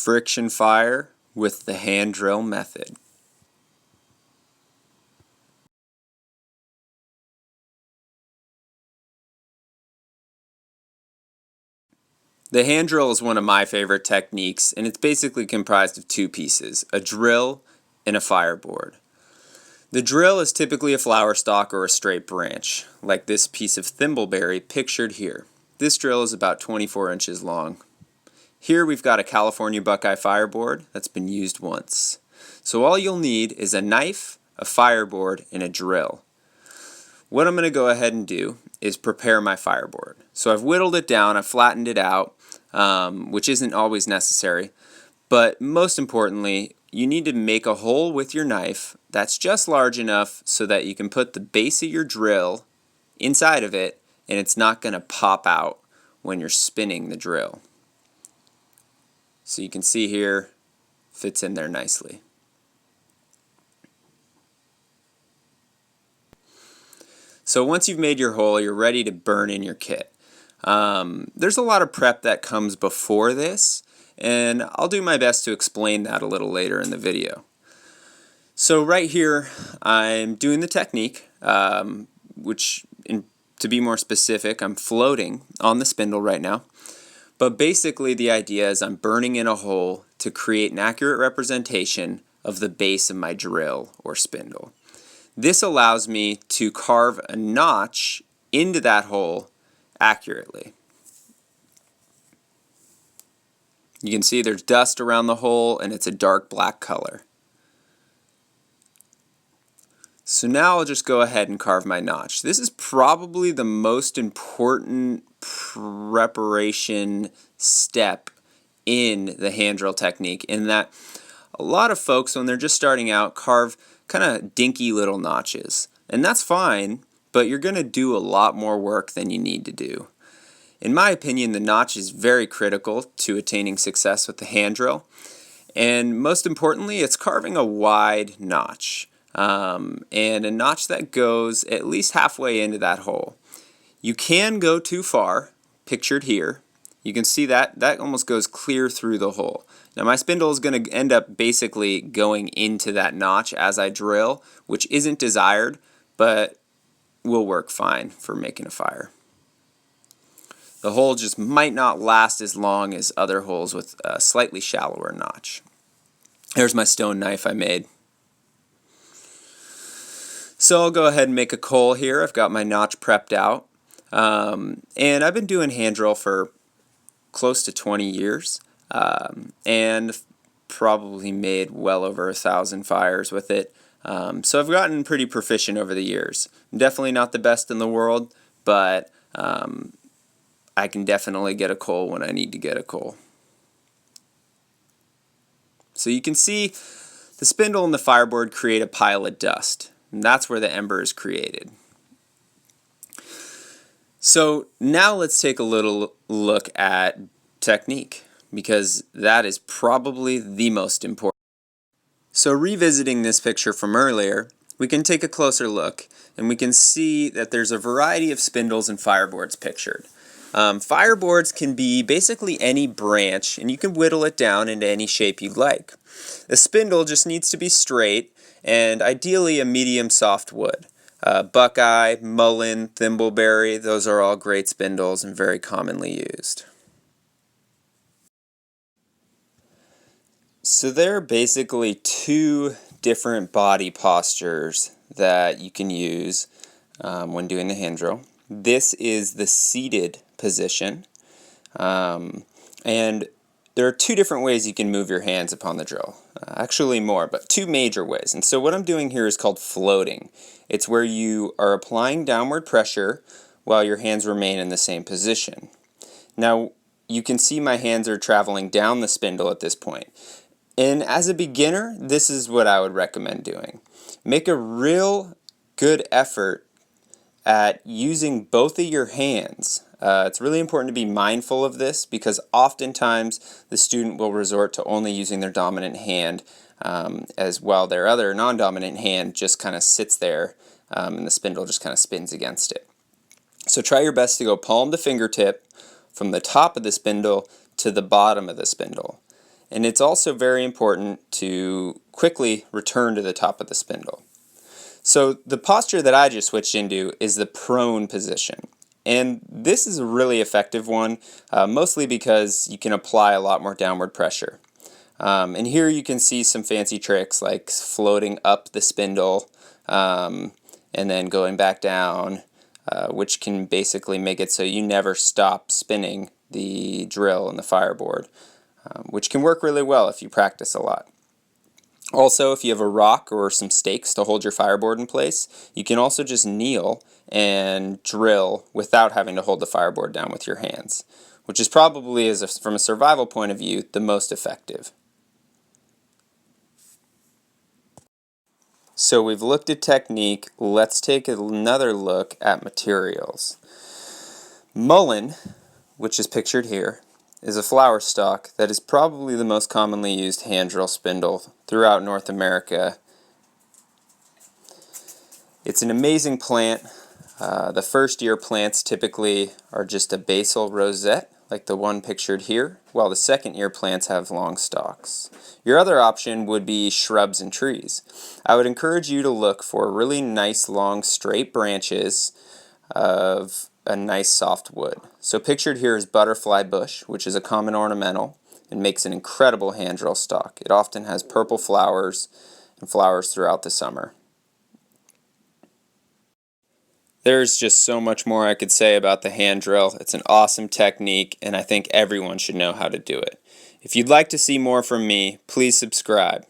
friction fire with the hand drill method. The hand drill is one of my favorite techniques, and it's basically comprised of two pieces, a drill and a fireboard. The drill is typically a flower stalk or a straight branch, like this piece of thimbleberry pictured here. This drill is about 24 inches long. Here we've got a California Buckeye fireboard that's been used once. So all you'll need is a knife, a fireboard, and a drill. What I'm going to go ahead and do is prepare my fireboard. So I've whittled it down, I've flattened it out, which isn't always necessary, but most importantly, you need to make a hole with your knife that's just large enough so that you can put the base of your drill inside of it and it's not going to pop out when you're spinning the drill. So you can see here, fits in there nicely. So once you've made your hole, you're ready to burn in your kit. There's a lot of prep that comes before this, and I'll do my best to explain that a little later in the video. So right here, I'm doing the technique, to be more specific, I'm floating on the spindle right now. But basically the idea is I'm burning in a hole to create an accurate representation of the base of my drill or spindle. This allows me to carve a notch into that hole accurately. You can see there's dust around the hole and it's a dark black color. So now I'll just go ahead and carve my notch. This is probably the most important preparation step in the hand drill technique, in that a lot of folks, when they're just starting out, carve kind of dinky little notches. And that's fine, but you're going to do a lot more work than you need to do. In my opinion, the notch is very critical to attaining success with the hand drill. And most importantly, it's carving a wide notch. And a notch that goes at least halfway into that hole. You can go too far, pictured here. You can see that almost goes clear through the hole. Now my spindle is going to end up basically going into that notch as I drill, which isn't desired, but will work fine for making a fire. The hole just might not last as long as other holes with a slightly shallower notch. There's my stone knife I made. So I'll go ahead and make a coal here. I've got my notch prepped out. And I've been doing hand drill for close to 20 years. And probably made well over 1,000 fires with it. So I've gotten pretty proficient over the years. I'm definitely not the best in the world, but I can definitely get a coal when I need to get a coal. So you can see the spindle and the fireboard create a pile of dust. And that's where the ember is created. So now let's take a little look at technique, because that is probably the most important. So revisiting this picture from earlier, we can take a closer look and we can see that there's a variety of spindles and fireboards pictured. Fireboards can be basically any branch, and you can whittle it down into any shape you'd like. The spindle just needs to be straight, and ideally a medium soft wood. Buckeye, mullein, thimbleberry, those are all great spindles and very commonly used. So there are basically two different body postures that you can use when doing the hand drill. This is the seated position, and there are two different ways you can move your hands upon the drill. Actually more, but two major ways. And so what I'm doing here is called floating. It's where you are applying downward pressure while your hands remain in the same position. Now you can see my hands are traveling down the spindle at this point. And as a beginner, this is what I would recommend doing. Make a real good effort at using both of your hands. It's really important to be mindful of this, because oftentimes the student will resort to only using their dominant hand, as well their other non-dominant hand just kind of sits there and the spindle just kind of spins against it. So try your best to go palm to fingertip from the top of the spindle to the bottom of the spindle. and it's also very important to quickly return to the top of the spindle. So the posture that I just switched into is the prone position. And this is a really effective one, mostly because you can apply a lot more downward pressure. And here you can see some fancy tricks like floating up the spindle and then going back down, which can basically make it so you never stop spinning the drill and the fireboard, which can work really well if you practice a lot. Also, if you have a rock or some stakes to hold your fireboard in place, you can also just kneel and drill without having to hold the fireboard down with your hands, which is probably, from a survival point of view, the most effective. So we've looked at technique, let's take another look at materials. Mullein, which is pictured here, is a flower stalk that is probably the most commonly used hand drill spindle throughout North America. It's an amazing plant. The first year plants typically are just a basal rosette, like the one pictured here, while the second year plants have long stalks. Your other option would be shrubs and trees. I would encourage you to look for really nice long straight branches of a nice soft wood. So pictured here is butterfly bush, which is a common ornamental and makes an incredible hand drill stalk. It often has purple flowers and flowers throughout the summer. There's just so much more I could say about the hand drill. It's an awesome technique, and I think everyone should know how to do it. If you'd like to see more from me, please subscribe.